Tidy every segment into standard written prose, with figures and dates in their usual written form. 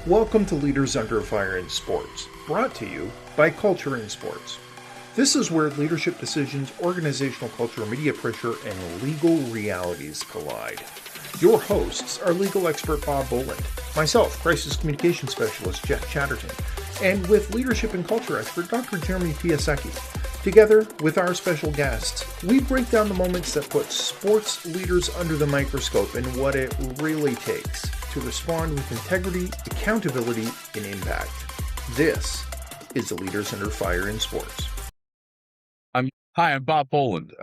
Welcome to Leaders Under Fire in Sports, brought to you by Culture in Sports. This is where leadership decisions, organizational culture, media pressure, and legal realities collide. Your hosts are legal expert Bob Boland, myself, crisis communication specialist Jeff Chatterton, and with leadership and culture expert Dr. Jeremy Piasecki. Together with our special guests, we break down the moments that put sports leaders under the microscope and what it really takes to respond with integrity, accountability, and impact. This is the Leaders Under Fire in Sports. Hi, I'm Bob Boland.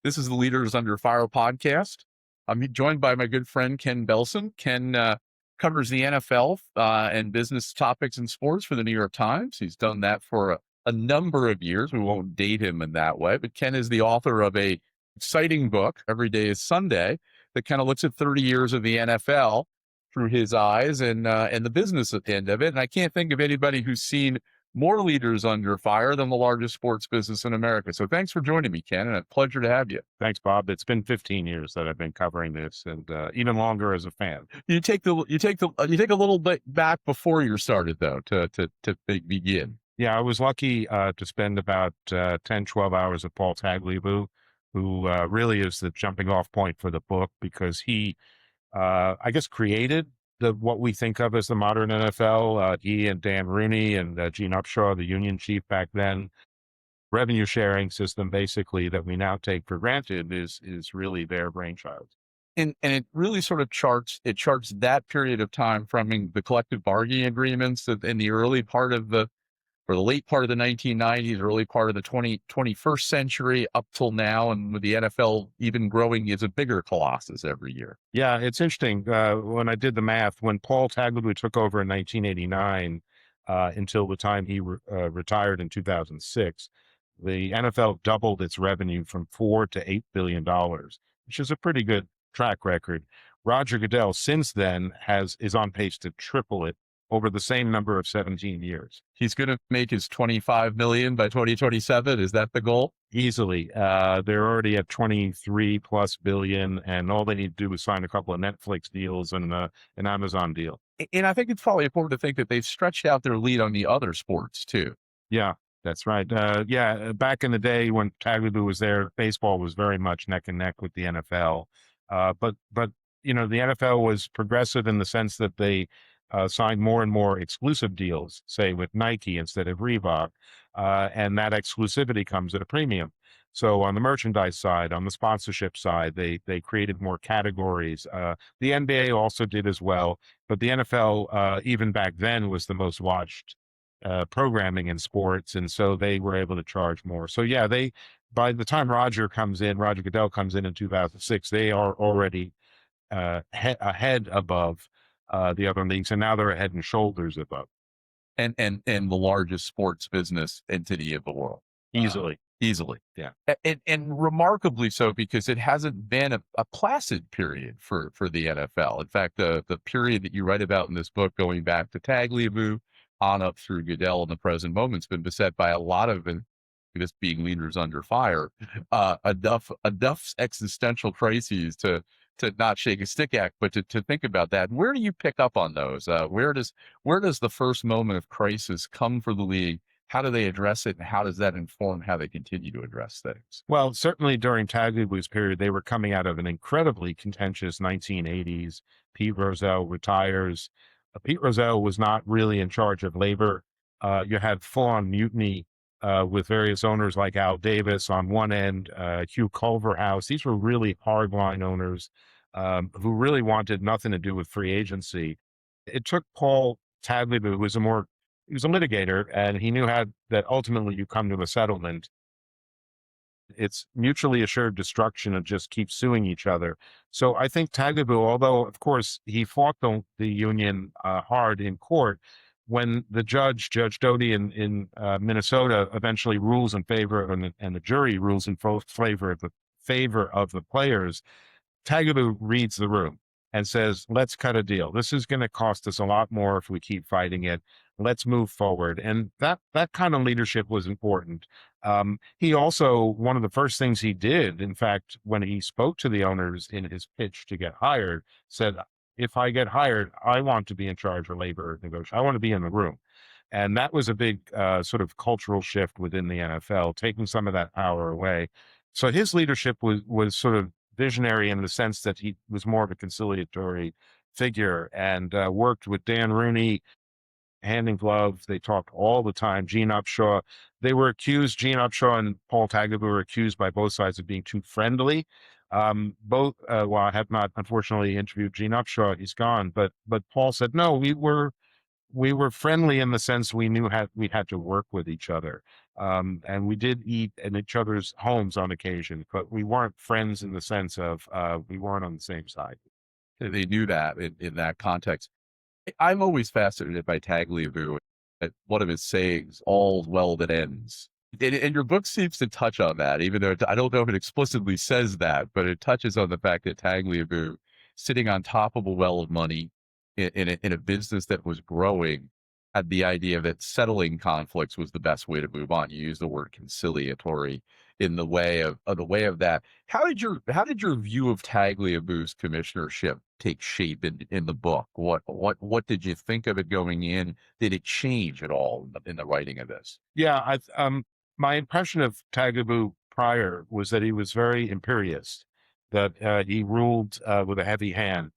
This is the Leaders Under Fire podcast. I'm joined by my good friend Ken Belson. Ken covers the NFL and business topics in sports for the New York Times. He's done that for a number of years. We won't date him in that way, but Ken is the author of a exciting book, Every Day is Sunday, that kind of looks at 30 years of the NFL through his eyes and the business at the end of it. And I can't think of anybody who's seen more leaders under fire than the largest sports business in America. So thanks for joining me, Ken, and a pleasure to have you. Thanks, Bob. It's been 15 years that I've been covering this, and even longer as a fan. You take a little bit back before you started, though, to begin. Yeah, I was lucky to spend about 10, 12 hours with Paul Tagliabue, who really is the jumping off point for the book, because he, I guess, created what we think of as the modern NFL. He and Dan Rooney and Gene Upshaw, the union chief back then, revenue sharing system basically that we now take for granted is really their brainchild. And it really sort of charts that period of time from the collective bargaining agreements in the early part of the late part of the 1990s, early part of the 21st century up till now, and with the NFL even growing as a bigger colossus every year. Yeah, it's interesting. When I did the math, when Paul Tagliabue took over in 1989 until the time he retired in 2006, the NFL doubled its revenue from $4 to $8 billion, which is a pretty good track record. Roger Goodell since then is on pace to triple it over the same number of 17 years. He's going to make his $25 million by 2027. Is that the goal? Easily. They're already at 23 plus billion, and all they need to do is sign a couple of Netflix deals and an Amazon deal. And I think it's probably important to think that they've stretched out their lead on the other sports too. Yeah, that's right. Back in the day when Tagliabue was there, baseball was very much neck and neck with the NFL. But you know, the NFL was progressive in the sense that they signed more and more exclusive deals, say with Nike instead of Reebok, and that exclusivity comes at a premium. So on the merchandise side, on the sponsorship side, they created more categories. The NBA also did as well, but the NFL, even back then, was the most watched programming in sports, and so they were able to charge more. So yeah, by the time Roger Goodell comes in 2006, they are already ahead above the other leagues, and now they're a head and shoulders above. And the largest sports business entity of the world. Easily. Yeah. And remarkably so, because it hasn't been a placid period for the NFL. In fact, the period that you write about in this book, going back to Tagliabue on up through Goodell in the present moment, has been beset by a lot of, this being leaders under fire, enough existential crises to not shake a stick at, but to think about that. Where do you pick up on those? Where does the first moment of crisis come for the league? How do they address it, and how does that inform how they continue to address things? Well, certainly during Tagliabue's period, they were coming out of an incredibly contentious 1980s. Pete Rozelle retires. Pete Rozelle was not really in charge of labor. You had full-on mutiny with various owners like Al Davis on one end, Hugh Culverhouse. These were really hardline owners who really wanted nothing to do with free agency. It took Paul Tagliabue, who was he was a litigator, and he knew that ultimately you come to a settlement. It's mutually assured destruction of just keep suing each other. So I think Tagliabue, although of course he fought the union hard in court, when the Judge Doty in Minnesota eventually rules in favor, and the jury rules in favor of the players, Tagliabue reads the room and says, let's cut a deal. This is going to cost us a lot more if we keep fighting it. Let's move forward. And that kind of leadership was important. He also, one of the first things he did, in fact, when he spoke to the owners in his pitch to get hired, said, if I get hired, I want to be in charge of labor negotiation. I want to be in the room. And that was a big sort of cultural shift within the NFL, taking some of that power away. So his leadership was sort of visionary in the sense that he was more of a conciliatory figure, and worked with Dan Rooney hand in glove. They talked all the time. Gene Upshaw, Gene Upshaw and Paul Tagliabue were accused by both sides of being too friendly. Well, I have not unfortunately interviewed Gene Upshaw. He's gone, but Paul said, no, we were friendly in the sense we had to work with each other. And we did eat in each other's homes on occasion, but we weren't friends in the sense of we weren't on the same side. They knew that in that context. I'm always fascinated by Tagliabue at one of his sayings, "All's well that ends." And your book seems to touch on that, even though I don't know if it explicitly says that, but it touches on the fact that Tagliabue, sitting on top of a well of money in a business that was growing, had the idea that settling conflicts was the best way to move on. You use the word conciliatory in the way of that. How did your view of Tagliabue's commissionership take shape in the book? What did you think of it going in? Did it change at all in the writing of this? Yeah, my impression of Tagliabue prior was that he was very imperious, that he ruled with a heavy hand.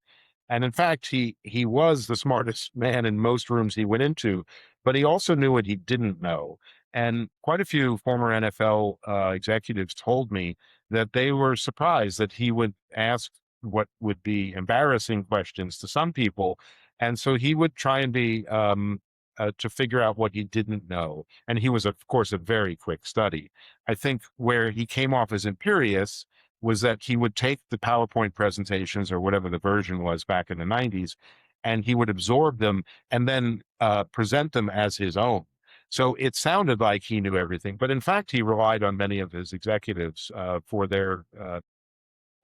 And in fact, he was the smartest man in most rooms he went into, but he also knew what he didn't know. And quite a few former NFL executives told me that they were surprised that he would ask what would be embarrassing questions to some people, and so he would try and be to figure out what he didn't know. And he was, of course, a very quick study. I think where he came off as imperious was that he would take the PowerPoint presentations or whatever the version was back in the 90s, and he would absorb them and then present them as his own. So it sounded like he knew everything, but in fact, he relied on many of his executives for their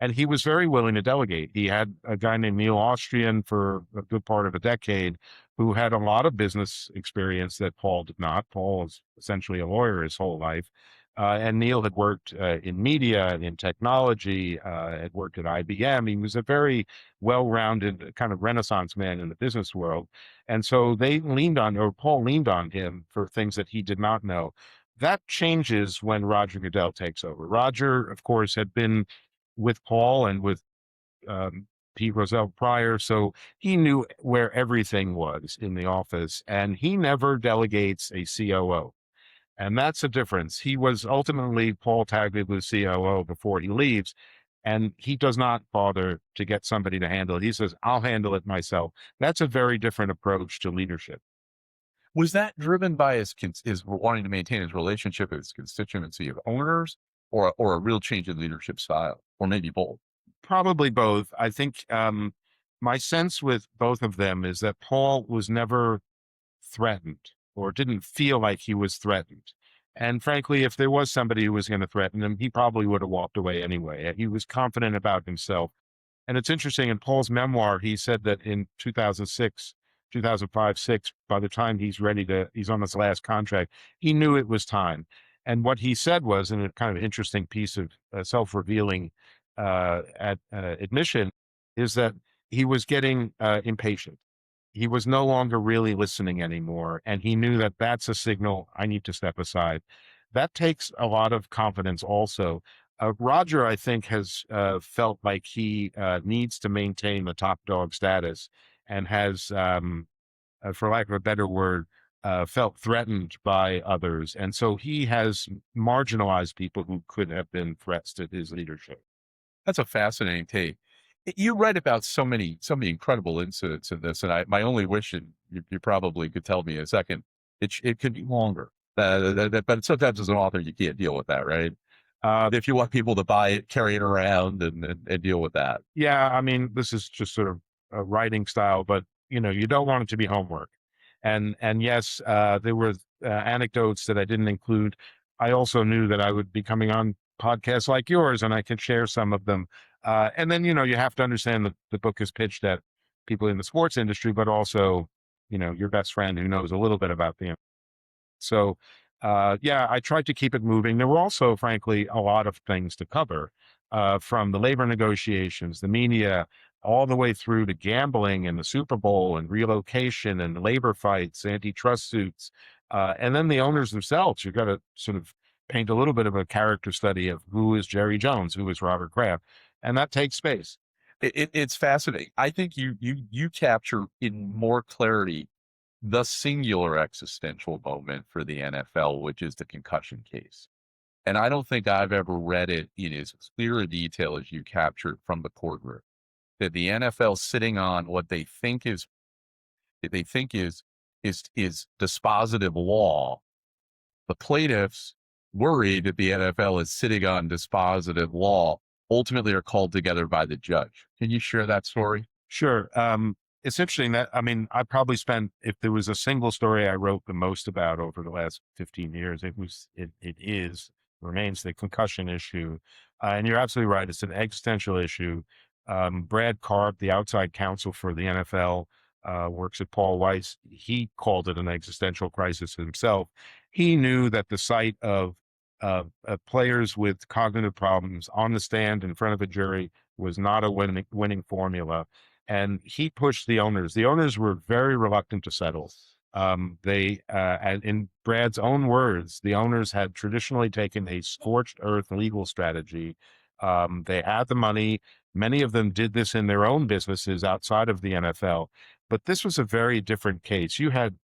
and he was very willing to delegate. He had a guy named Neil Austrian for a good part of a decade who had a lot of business experience that Paul did not. Paul was essentially a lawyer his whole life. And Neil had worked in media and in technology, had worked at IBM. He was a very well-rounded kind of Renaissance man in the business world. And so Paul leaned on him for things that he did not know. That changes when Roger Goodell takes over. Roger, of course, had been with Paul and with Pete Rozelle prior, so he knew where everything was in the office, and he never delegates a COO. And that's a difference. He was ultimately Paul Tagliabue's COO before he leaves, and he does not bother to get somebody to handle it. He says, I'll handle it myself. That's a very different approach to leadership. Was that driven by his wanting to maintain his relationship with his constituency of owners, or a real change in leadership style, or maybe both? Probably both. I think my sense with both of them is that Paul was never threatened or didn't feel like he was threatened. And frankly, if there was somebody who was going to threaten him, he probably would have walked away anyway. He was confident about himself. And it's interesting, in Paul's memoir, he said that in 2005, 6, by the time he's on his last contract, he knew it was time. And what he said was, in a kind of interesting piece of self-revealing admission, is that he was getting impatient. He was no longer really listening anymore. And he knew that that's a signal, I need to step aside. That takes a lot of confidence also. Roger, I think, has felt like he needs to maintain the top dog status, and has, for lack of a better word, felt threatened by others. And so he has marginalized people who could have been threats to his leadership. That's a fascinating take. You write about so many incredible incidents in this, and my only wish, and you probably could tell me in a second, it could be longer. But sometimes as an author, you can't deal with that, right? If you want people to buy it, carry it around, and deal with that. Yeah, I mean, this is just sort of a writing style, but you don't want it to be homework. And yes, there were anecdotes that I didn't include. I also knew that I would be coming on podcasts like yours, and I could share some of them. And then, you have to understand that the book is pitched at people in the sports industry, but also, your best friend who knows a little bit about the. So, yeah, I tried to keep it moving. There were also, frankly, a lot of things to cover, from the labor negotiations, the media, all the way through to gambling and the Super Bowl and relocation and labor fights, antitrust suits. And then the owners themselves, you've got to sort of paint a little bit of a character study of who is Jerry Jones, who is Robert Kraft. And that takes space. It's fascinating. I think you capture in more clarity the singular existential moment for the NFL, which is the concussion case. And I don't think I've ever read it in as clear a detail as you captured from the courtroom. That the NFL sitting on what they think is dispositive law. The plaintiffs, worried that the NFL is sitting on dispositive law, ultimately are called together by the judge. Can you share that story? Sure. It's interesting that, I mean, I probably spent, if there was a single story I wrote the most about over the last 15 years, remains the concussion issue. And you're absolutely right. It's an existential issue. Brad Karp, the outside counsel for the NFL, works at Paul Weiss. He called it an existential crisis himself. He knew that the sight of players with cognitive problems on the stand in front of a jury was not a winning formula. And he pushed the owners. The owners were very reluctant to settle. And in Brad's own words, the owners had traditionally taken a scorched earth legal strategy. They had the money. Many of them did this in their own businesses outside of the NFL. But this was a very different case. You had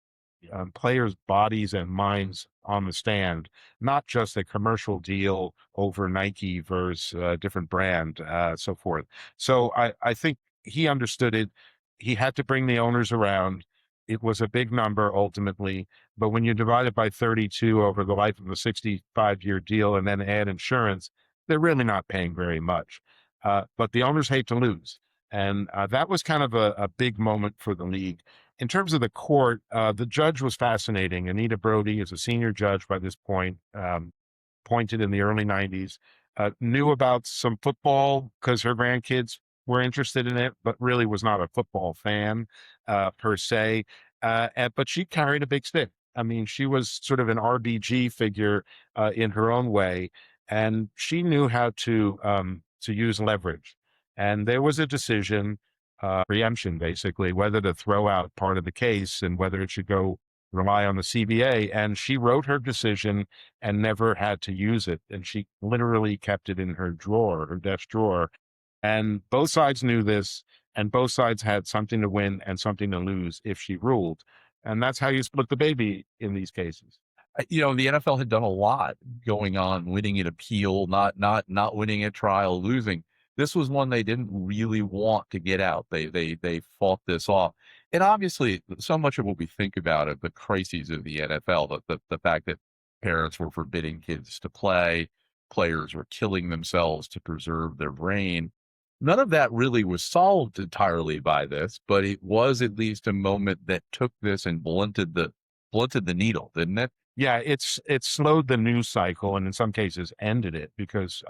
players' bodies and minds on the stand, not just a commercial deal over Nike versus a different brand, so forth. So I think he understood it. He had to bring the owners around. It was a big number ultimately, but when you divide it by 32 over the life of a 65-year deal and then add insurance, they're really not paying very much. But the owners hate to lose. And that was kind of a big moment for the league. In terms of the court, the judge was fascinating. Anita Brody is a senior judge by this point, appointed in the early 90s, knew about some football because her grandkids were interested in it, but really was not a football fan per se. But she carried a big stick. I mean, she was sort of an RBG figure in her own way, and she knew how to use leverage. And there was a decision, preemption basically, whether to throw out part of the case and whether it should go rely on the CBA. And she wrote her decision and never had to use it. And she literally kept it in her drawer, her desk drawer. And both sides knew this, and both sides had something to win and something to lose if she ruled. And that's how you split the baby in these cases. The NFL had done a lot going on, winning an appeal, not winning a trial, losing. This was one they didn't really want to get out. They fought this off. And obviously, so much of what we think about it, the crises of the NFL, the fact that parents were forbidding kids to play, players were killing themselves to preserve their brain. None of that really was solved entirely by this, but it was at least a moment that took this and blunted the needle, didn't it? Yeah, it slowed the news cycle and in some cases ended it because,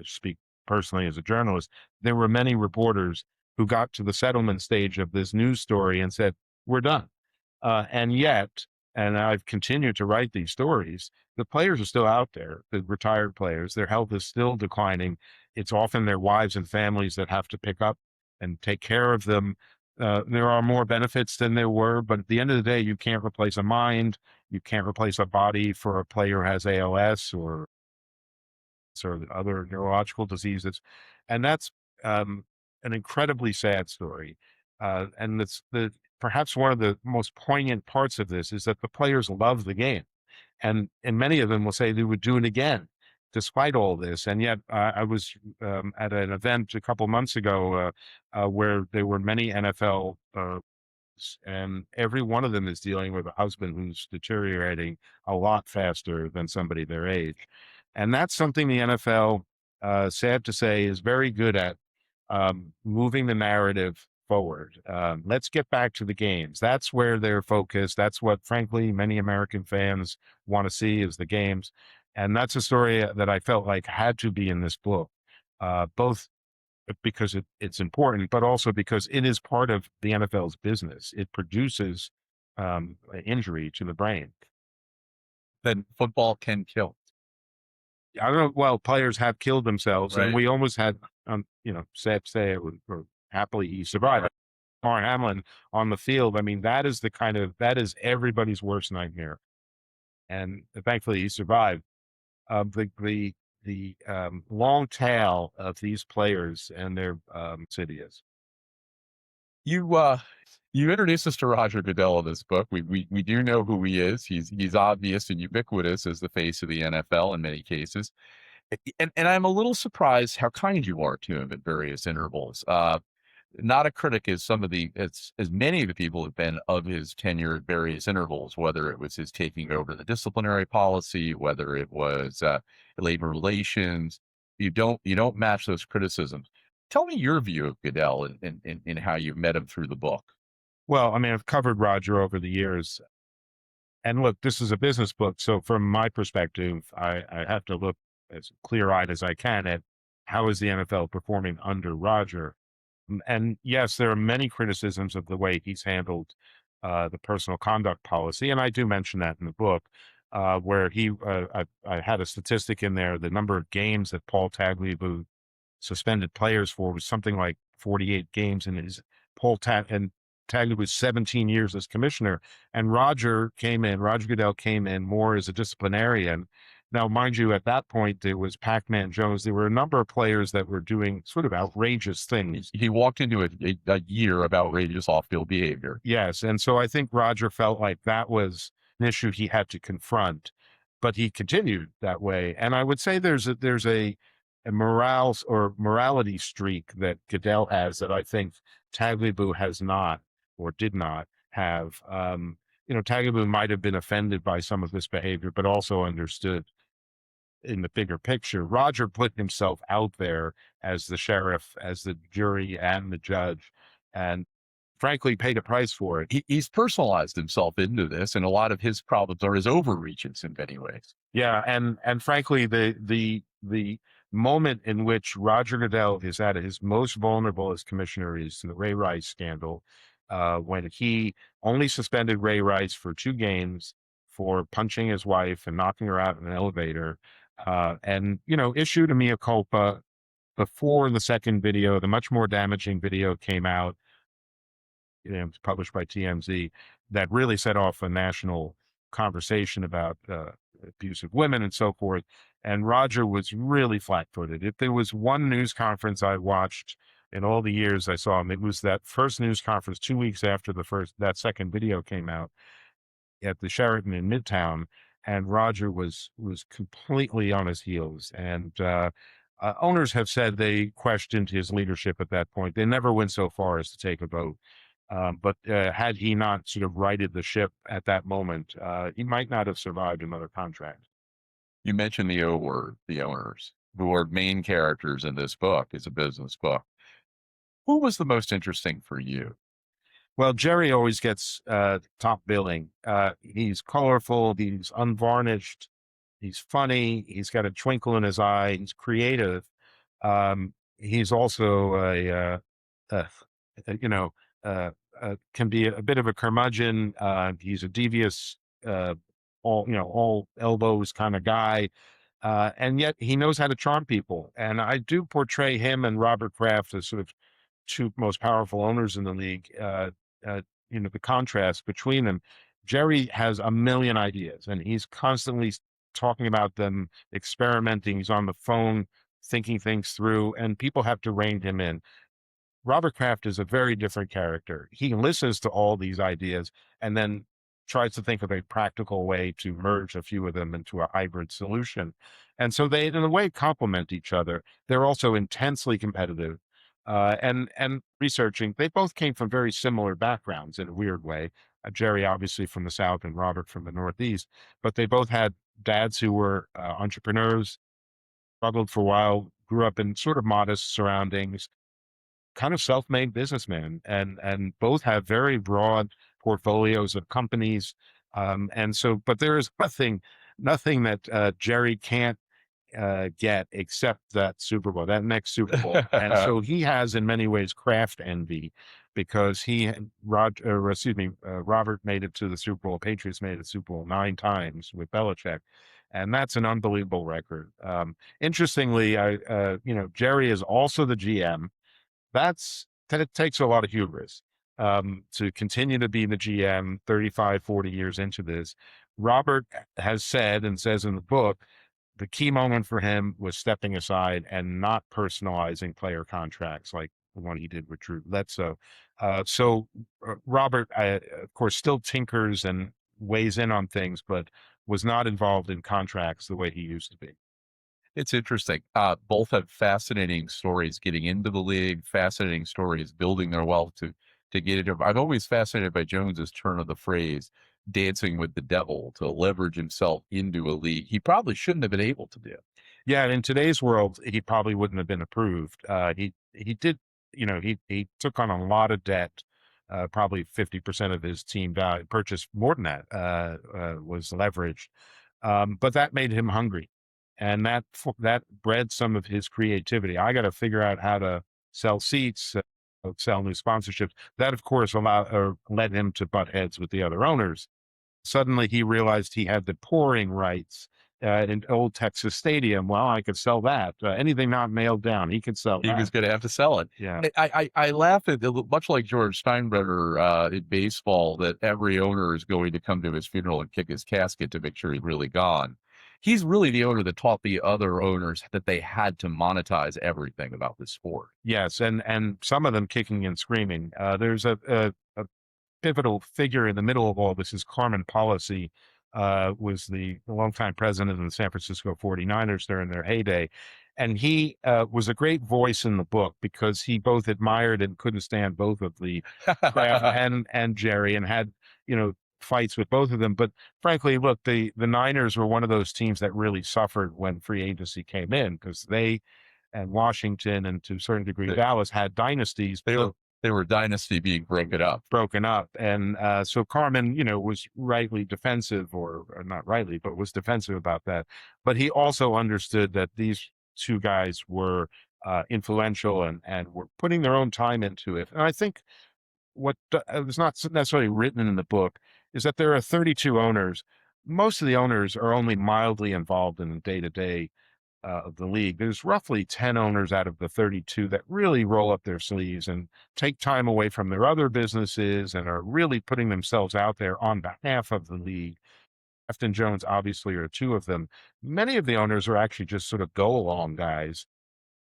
speak personally as a journalist, there were many reporters who got to the settlement stage of this news story and said, we're done. And yet, and I've continued to write these stories, the players are still out there, the retired players, their health is still declining. It's often their wives and families that have to pick up and take care of them. There are more benefits than there were, but at the end of the day, you can't replace a mind. You can't replace a body for a player who has ALS or other neurological diseases. And that's an incredibly sad story. And it's perhaps one of the most poignant parts of this is that the players love the game. And many of them will say they would do it again despite all this. And yet I was at an event a couple months ago where there were many NFL and every one of them is dealing with a husband who's deteriorating a lot faster than somebody their age. And that's something the NFL, sad to say, is very good at, moving the narrative forward. Let's get back to the games. That's where they're focused. That's what, frankly, many American fans want to see is the games. And that's a story that I felt like had to be in this book, both because it's important, but also because it is part of the NFL's business. It produces injury to the brain. Then football can kill. I don't know. Well, players have killed themselves, right. And we almost had, sad to say, or happily he survived. Mar Hamlin on the field, I mean, that is everybody's worst nightmare. And thankfully he survived. The long tail of these players and their insidious. You introduced us to Roger Goodell in this book. We do know who he is. He's obvious and ubiquitous as the face of the NFL in many cases. And I'm a little surprised how kind you are to him at various intervals. Not a critic as as many of the people have been of his tenure at various intervals, whether it was his taking over the disciplinary policy, whether it was labor relations. You don't match those criticisms. Tell me your view of Goodell and how you've met him through the book. Well, I mean, I've covered Roger over the years. And look, this is a business book. So from my perspective, I have to look as clear-eyed as I can at how is the NFL performing under Roger. And yes, there are many criticisms of the way he's handled the personal conduct policy. And I do mention that in the book, where I had a statistic in there, the number of games that Paul Tagliabue suspended players for was something like 48 games in his and Tagliabue was 17 years as commissioner. And Roger Goodell came in more as a disciplinarian. Now, mind you, at that point, there was Pac-Man Jones. There were a number of players that were doing sort of outrageous things. He walked into a year of outrageous off-field behavior. Yes. And so I think Roger felt like that was an issue he had to confront, but he continued that way. And I would say there's a morality streak that Goodell has that I think Tagliabue has not or did not have. Tagliabue might have been offended by some of this behavior, but also understood in the bigger picture. Roger put himself out there as the sheriff, as the jury and the judge, and frankly paid a price for it. He's personalized himself into this, and a lot of his problems are his overreaches in many ways. Yeah, and frankly, the moment in which Roger Goodell is at his most vulnerable as commissioner is the Ray Rice scandal, when he only suspended Ray Rice for 2 games for punching his wife and knocking her out in an elevator, and issued a mea culpa before the second video, the much more damaging video came out. It was published by TMZ, that really set off a national conversation about abuse of women and so forth. And Roger was really flat-footed. If there was one news conference I watched in all the years I saw him, it was that first news conference 2 weeks after that second video came out at the Sheraton in Midtown. And Roger was completely on his heels. And owners have said they questioned his leadership at that point. They never went so far as to take a vote. But had he not sort of righted the ship at that moment, he might not have survived another contract. You mentioned the O word, the owners, who are main characters in this book. It's a business book. Who was the most interesting for you? Well, Jerry always gets top billing. He's colorful. He's unvarnished. He's funny. He's got a twinkle in his eye. He's creative. He's also can be a bit of a curmudgeon. He's a devious, all elbows kind of guy. And yet he knows how to charm people. And I do portray him and Robert Kraft as sort of 2 most powerful owners in the league. The contrast between them. Jerry has a million ideas and he's constantly talking about them, experimenting. He's on the phone, thinking things through, and people have to rein him in. Robert Kraft is a very different character. He listens to all these ideas and then tries to think of a practical way to merge a few of them into a hybrid solution. And so they, in a way, complement each other. They're also intensely competitive. And researching, they both came from very similar backgrounds in a weird way. Jerry, obviously from the South, and Robert from the Northeast, but they both had dads who were entrepreneurs, struggled for a while, grew up in sort of modest surroundings, kind of self-made businessmen, and both have very broad portfolios of companies. But there is nothing that Jerry can't get except that Super Bowl, that next Super Bowl. And so he has in many ways Kraft envy, because Robert made it to the Super Bowl. Patriots made it to the Super Bowl 9 times with Belichick. And that's an unbelievable record. Interestingly, Jerry is also the GM. That's it takes a lot of hubris to continue to be the GM 35, 40 years into this. Robert has said and says in the book, the key moment for him was stepping aside and not personalizing player contracts like the one he did with Drew Bledsoe. Robert, of course, still tinkers and weighs in on things, but was not involved in contracts the way he used to be. It's interesting. Both have fascinating stories getting into the league, fascinating stories building their wealth to get it. I'm always fascinated by Jones's turn of the phrase, dancing with the devil, to leverage himself into a league he probably shouldn't have been able to do. Yeah, in today's world, he probably wouldn't have been approved. He did, he took on a lot of debt. Probably 50% of his team value, purchased more than that, was leveraged. But that made him hungry, and that bred some of his creativity. I got to figure out how to sell seats, sell new sponsorships. That, of course, led him to butt heads with the other owners. Suddenly, he realized he had the pouring rights in Old Texas Stadium. Well, I could sell that. Anything not nailed down, he could sell. He was going to have to sell it. Yeah. I laugh at, much like George Steinbrenner in baseball, that every owner is going to come to his funeral and kick his casket to make sure he's really gone. He's really the owner that taught the other owners that they had to monetize everything about this sport. Yes, and some of them kicking and screaming. There's a pivotal figure in the middle of all this is Carmen Policy, was the longtime president of the San Francisco 49ers during their heyday. And he was a great voice in the book because he both admired and couldn't stand both of the Kraft and Jerry, and had, fights with both of them. But frankly, look, the Niners were one of those teams that really suffered when free agency came in, because they and Washington and to a certain degree Dallas had dynasties. They were a dynasty being broken up. And so Carmen, was rightly defensive, or not rightly, but was defensive about that. But he also understood that these two guys were influential and were putting their own time into it. And I think what was not necessarily written in the book is that there are 32 owners. Most of the owners are only mildly involved in the day-to-day of the league. There's roughly 10 owners out of the 32 that really roll up their sleeves and take time away from their other businesses and are really putting themselves out there on behalf of the league. Kraft and Jones obviously are two of them. Many of the owners are actually just sort of go-along guys.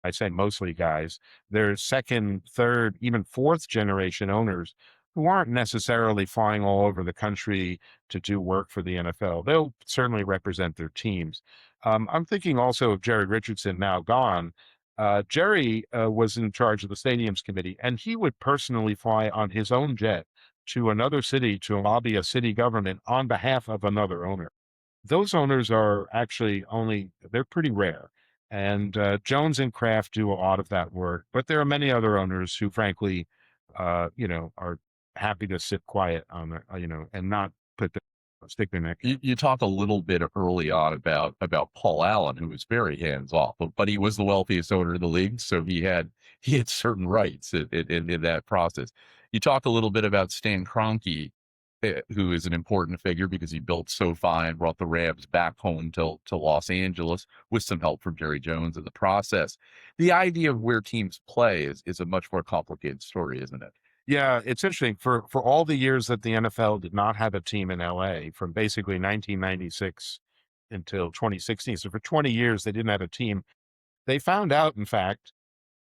I say mostly guys. They're second, third, even fourth generation owners who aren't necessarily flying all over the country to do work for the NFL. They'll certainly represent their teams. I'm thinking also of Jerry Richardson, now gone. Jerry was in charge of the stadiums committee, and he would personally fly on his own jet to another city to lobby a city government on behalf of another owner. Those owners are actually they're pretty rare. And Jones and Kraft do a lot of that work, but there are many other owners who, frankly, are happy to sit quiet on their, and not stick their neck. You talked a little bit early on about Paul Allen, who was very hands off, but he was the wealthiest owner in the league, so he had certain rights in that process. You talked a little bit about Stan Kroenke, who is an important figure because he built SoFi and brought the Rams back home to Los Angeles with some help from Jerry Jones in the process. The idea of where teams play is a much more complicated story, isn't it? Yeah, it's interesting. For all the years that the NFL did not have a team in LA, from basically 1996 until 2016, so for 20 years they didn't have a team, they found out, in fact,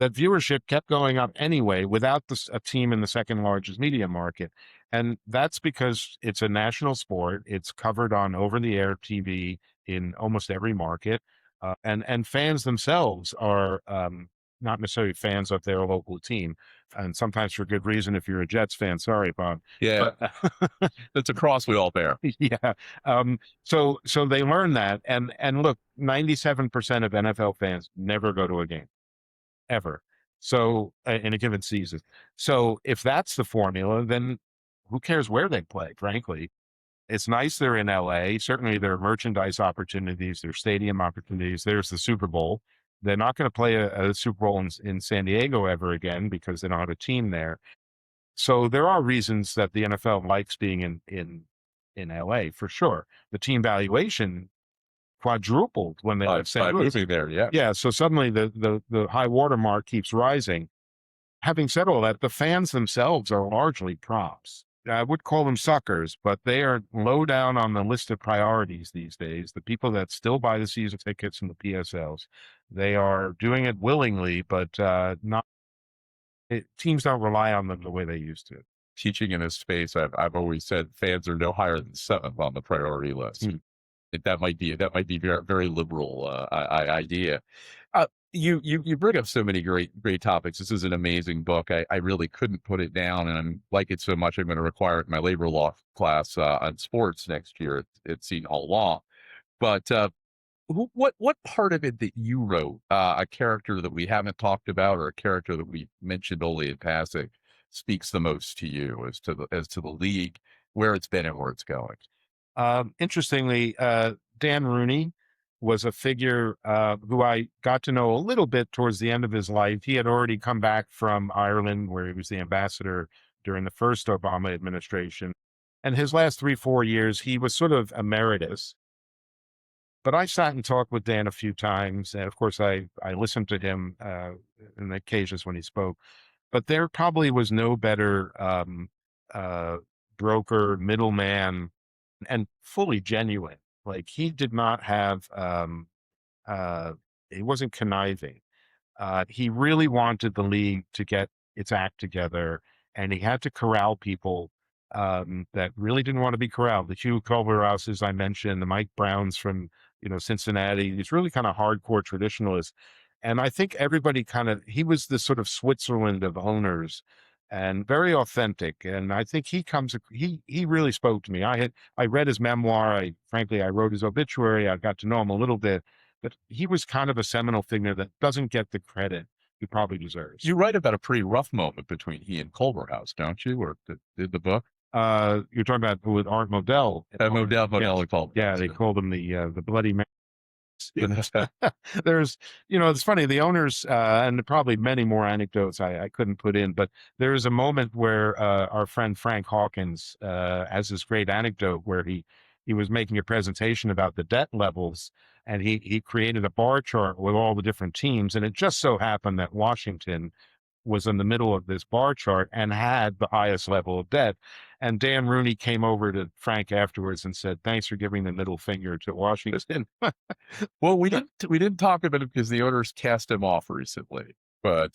that viewership kept going up anyway without a team in the second largest media market. And that's because it's a national sport. It's covered on over-the-air TV in almost every market. And fans themselves are not necessarily fans of their local team. And sometimes for good reason, if you're a Jets fan. Sorry, Bob. Yeah, but, that's a cross we all bear. Yeah. So they learn that. And look, 97% of NFL fans never go to a game. Ever. So in a given season. So if that's the formula, then who cares where they play, frankly? It's nice they're in LA. Certainly there are merchandise opportunities, there's stadium opportunities, there's the Super Bowl. They're not going to play a Super Bowl in San Diego ever again because they don't have a team there. So there are reasons that the NFL likes being in LA, for sure. The team valuation quadrupled when they left St. Louis. Moving there, yeah. Yeah, so suddenly the high water mark keeps rising. having said all that, the fans themselves are largely props. I would call them suckers, but they are low down on the list of priorities these days. The people that still buy the season tickets and the PSLs, they are doing it willingly, but not. Teams don't rely on them the way they used to. Teaching in this space, I've always said fans are no higher than 7th on the priority list. That might be very, very liberal idea. You bring up so many great topics. This is an amazing book. I really couldn't put it down, and I like it so much I'm going to require it in my labor law class on sports next year. It's Seton Hall Law. But what part of it that you wrote, a character that we haven't talked about, or a character that we mentioned only in passing, speaks the most to you as to the league, where it's been and where it's going? Interestingly, Dan Rooney was a figure who I got to know a little bit towards the end of his life. He had already come back from Ireland, where he was the ambassador during the first Obama administration. And his last 3-4 years, he was sort of emeritus. But I sat and talked with Dan a few times. And of course, I listened to him in the occasions when he spoke. But there probably was no better broker, middleman, and fully genuine. Like, he did not have, he wasn't conniving. He really wanted the league to get its act together, and he had to corral people that really didn't want to be corralled. The Hugh Culverhouses I mentioned, the Mike Browns from Cincinnati, these really kind of hardcore traditionalists. And I think everybody he was the sort of Switzerland of owners, and very authentic. And I think he really spoke to me. I read his memoir. Frankly, I wrote his obituary. I got to know him a little bit, but he was kind of a seminal figure that doesn't get the credit he probably deserves. You write about a pretty rough moment between he and Culverhouse, don't you? Or did the book? You're talking about with Art Modell. Modell and Culverhouse. Yeah, they called him the bloody man. There's, it's funny, the owners, and probably many more anecdotes I couldn't put in, but there is a moment where our friend Frank Hawkins has this great anecdote where he was making a presentation about the debt levels, and he created a bar chart with all the different teams, and it just so happened that Washington was in the middle of this bar chart and had the highest level of debt. And Dan Rooney came over to Frank afterwards and said, "Thanks for giving the middle finger to Washington." Well, we didn't talk about it because the owners cast him off recently. But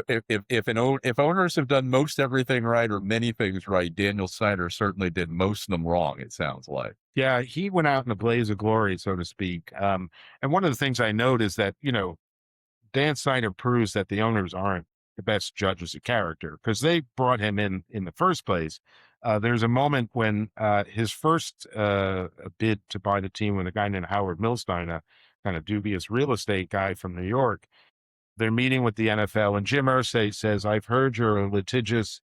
if owners have done most everything right or many things right, Daniel Snyder certainly did most of them wrong, it sounds like. Yeah, he went out in a blaze of glory, so to speak. And one of the things I note is that, Dan Snyder proves that the owners aren't the best judges of character, because they brought him in the first place. There's a moment when his first bid to buy the team with a guy named Howard Milstein, a kind of dubious real estate guy from New York, they're meeting with the NFL, and Jim Irsay says, "I've heard you're a litigious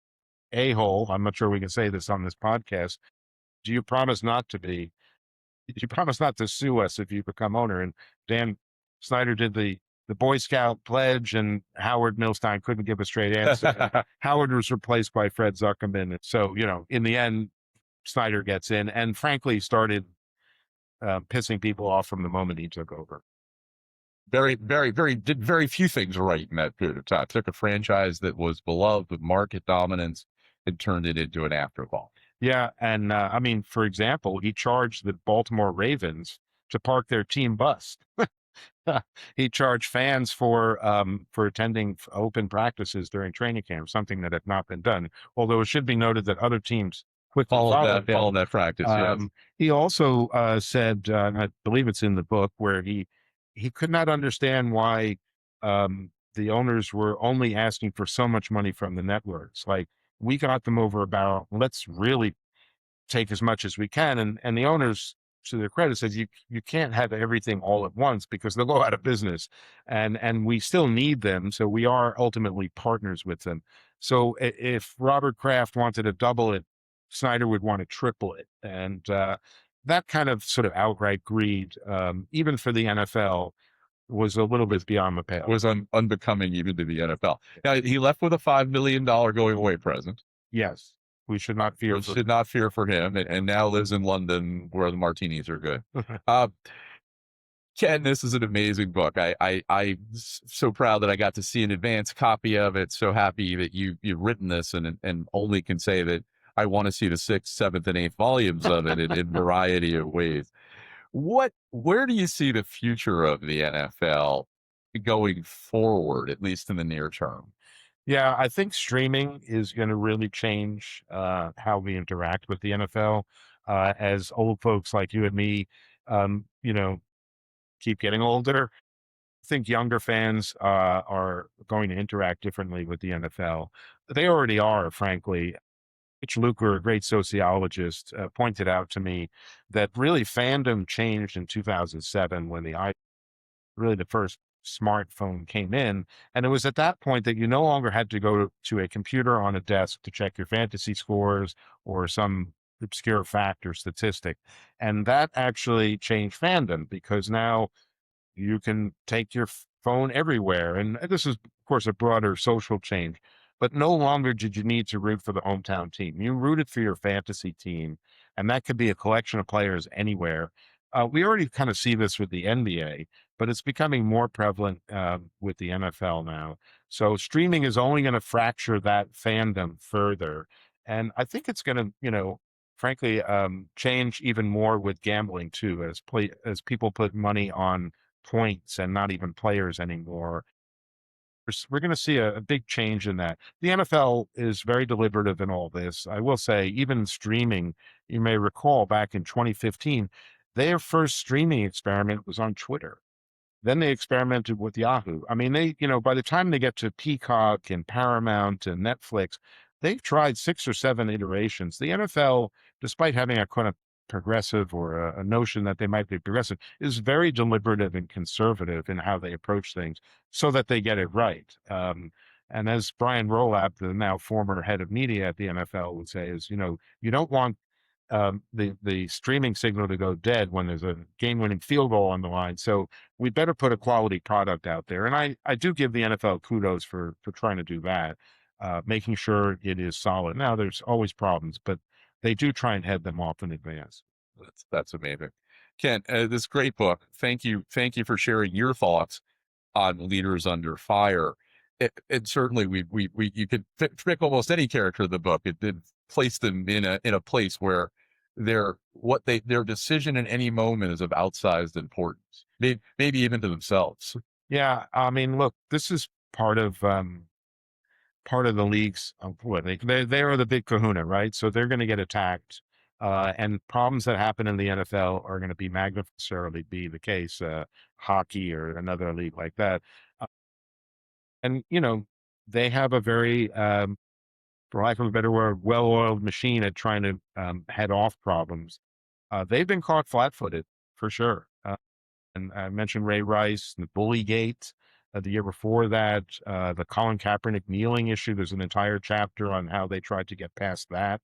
a-hole. I'm not sure we can say this on this podcast. Do you promise not to be? Do you promise not to sue us if you become owner?" And Dan Snyder did the Boy Scout pledge, and Howard Milstein couldn't give a straight answer. Howard was replaced by Fred Zuckerman. So, in the end, Snyder gets in, and frankly started pissing people off from the moment he took over. Did very few things right in that period of time. Took a franchise that was beloved with market dominance and turned it into an afterthought. Yeah. And for example, he charged the Baltimore Ravens to park their team bus. He charged fans for attending open practices during training camp, something that had not been done. Although it should be noted that other teams quickly followed that practice. Yes. He also said, I believe it's in the book, where he could not understand why the owners were only asking for so much money from the networks. Like, we got them over a barrel. Let's really take as much as we can. And the owners, to their credit, says you can't have everything all at once because they'll go out of business, and we still need them. So we are ultimately partners with them. So if Robert Kraft wanted to double it, Snyder would want to triple it. And that kind of sort of outright greed, even for the NFL, was a little bit beyond the pale. Was unbecoming even to the NFL. Now, he left with a $5 million going away present. Yes. We should not fear. We should not fear for him, and now lives in London where the martinis are good. Ken, this is an amazing book. I'm so proud that I got to see an advance copy of it. So happy that you've written this, and only can say that I want to see the sixth, seventh, and eighth volumes of it in variety of ways. Where do you see the future of the NFL going forward, at least in the near term? Yeah, I think streaming is going to really change how we interact with the NFL. As old folks like you and me, you know, keep getting older, I think younger fans are going to interact differently with the NFL. They already are, frankly. Rich Luker, a great sociologist, pointed out to me that really fandom changed in 2007 when really the first smartphone came in. And it was at that point that you no longer had to go to a computer on a desk to check your fantasy scores or some obscure fact or statistic. And that actually changed fandom because now you can take your phone everywhere. And this is, of course, a broader social change. But no longer did you need to root for the hometown team. You rooted for your fantasy team, and that could be a collection of players anywhere. We already kind of see this with the NBA, but it's becoming more prevalent with the NFL now. So streaming is only going to fracture that fandom further. And I think it's going to, frankly, change even more with gambling too, as people put money on points and not even players anymore. We're going to see a big change in that. The NFL is very deliberative in all this. I will say, even streaming, you may recall back in 2015, their first streaming experiment was on Twitter. Then they experimented with Yahoo. I mean, by the time they get to Peacock and Paramount and Netflix, they've tried 6 or 7 iterations. The NFL, despite having a kind of progressive or a notion that they might be progressive, is very deliberative and conservative in how they approach things so that they get it right. And as Brian Rolap, the now former head of media at the NFL, would say, is you don't want the streaming signal to go dead when there's a game-winning field goal on the line. So we better put a quality product out there. And I do give the NFL kudos for trying to do that, making sure it is solid. Now there's always problems, but they do try and head them off in advance. That's amazing. Ken, this great book. Thank you for sharing your thoughts on Leaders Under Fire. It certainly you could pick almost any character of the book. It did place them in a place where their decision in any moment is of outsized importance, maybe even to themselves. Yeah, I mean, look, this is part of the league's what they are the big kahuna, right? So they're going to get attacked, and problems that happen in the NFL are going to be necessarily be the case, hockey or another league like that. And they have a very, for lack of a better word, well-oiled machine at trying to head off problems. They've been caught flat-footed for sure. And I mentioned Ray Rice, the bully gate. The year before that, the Colin Kaepernick kneeling issue. There's an entire chapter on how they tried to get past that.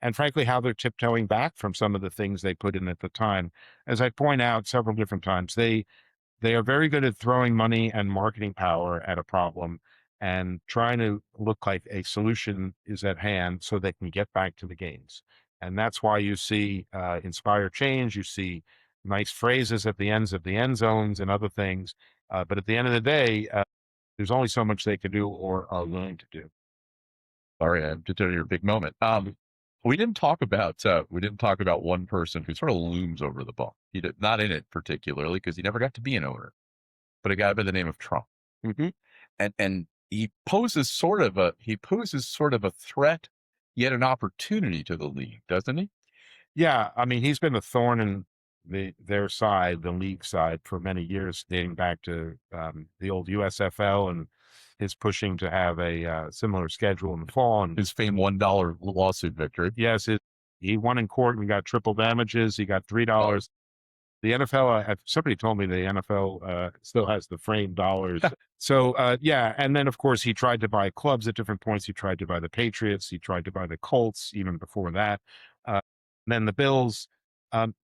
And frankly, how they're tiptoeing back from some of the things they put in at the time. As I point out several different times, they are very good at throwing money and marketing power at a problem and trying to look like a solution is at hand so they can get back to the games. And that's why you see inspire change. You see nice phrases at the ends of the end zones and other things. But at the end of the day, there's only so much they can do or are willing to do. Sorry, to tell your big moment. We didn't talk about one person who sort of looms over the book. Not in it particularly because he never got to be an owner, but a guy by the name of Trump. Mm-hmm. And he poses sort of a threat, yet an opportunity to the league, doesn't he? Yeah, I mean, he's been a thorn in their side, the league side, for many years, dating back to the old USFL and his pushing to have a similar schedule in the fall. And his famed $1 lawsuit victory. Yes, he won in court and got triple damages. He got $3. The NFL, somebody told me the NFL still has the framed dollars. So, yeah. And then, of course, he tried to buy clubs at different points. He tried to buy the Patriots. He tried to buy the Colts even before that. Then the Bills.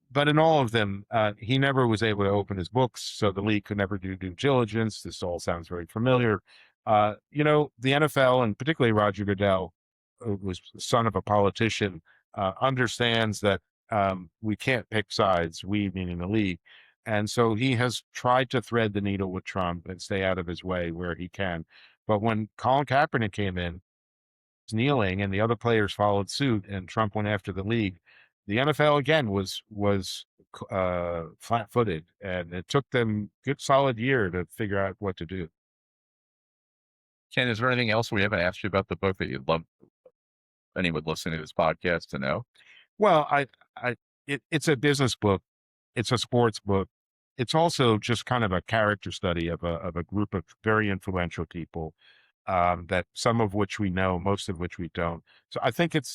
But in all of them, he never was able to open his books. So the league could never do due diligence. This all sounds very familiar. The NFL, and particularly Roger Goodell, who was the son of a politician, understands that we can't pick sides, we meaning the league. And so he has tried to thread the needle with Trump and stay out of his way where he can. But when Colin Kaepernick came in, kneeling, and the other players followed suit, and Trump went after the league, the NFL again was flat-footed, and it took them a good solid year to figure out what to do. Ken, is there anything else we haven't asked you about the book that you'd love anyone listening to this podcast to know? Well, it's a business book. It's a sports book. It's also just kind of a character study of a group of very influential people, that some of which we know, most of which we don't. So I think it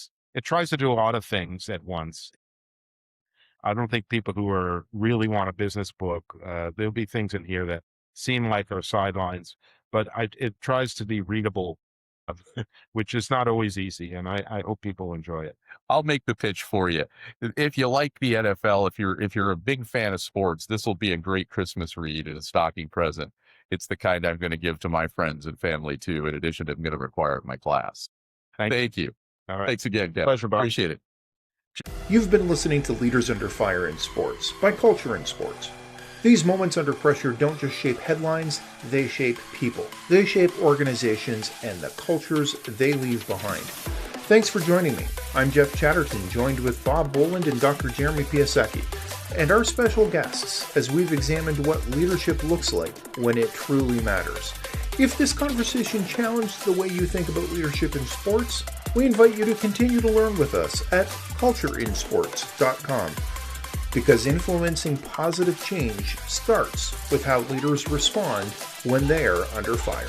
tries to do a lot of things at once. I don't think people who really want a business book, there'll be things in here that seem like are sidelines, but it tries to be readable, which is not always easy. And I hope people enjoy it. I'll make the pitch for you. If you like the NFL, if you're a big fan of sports, this will be a great Christmas read and a stocking present. It's the kind I'm going to give to my friends and family too, in addition to I'm going to require it in my class. Thank you. All right. Thanks again, Deb. Pleasure, Bob. Appreciate it. You've been listening to Leaders Under Fire in Sports by Culture in Sports. These moments under pressure don't just shape headlines, they shape people. They shape organizations and the cultures they leave behind. Thanks for joining me. I'm Jeff Chatterton, joined with Bob Boland and Dr. Jeremy Piasecki, and our special guests as we've examined what leadership looks like when it truly matters. If this conversation challenged the way you think about leadership in sports, we invite you to continue to learn with us at cultureinsports.com. Because influencing positive change starts with how leaders respond when they are under fire.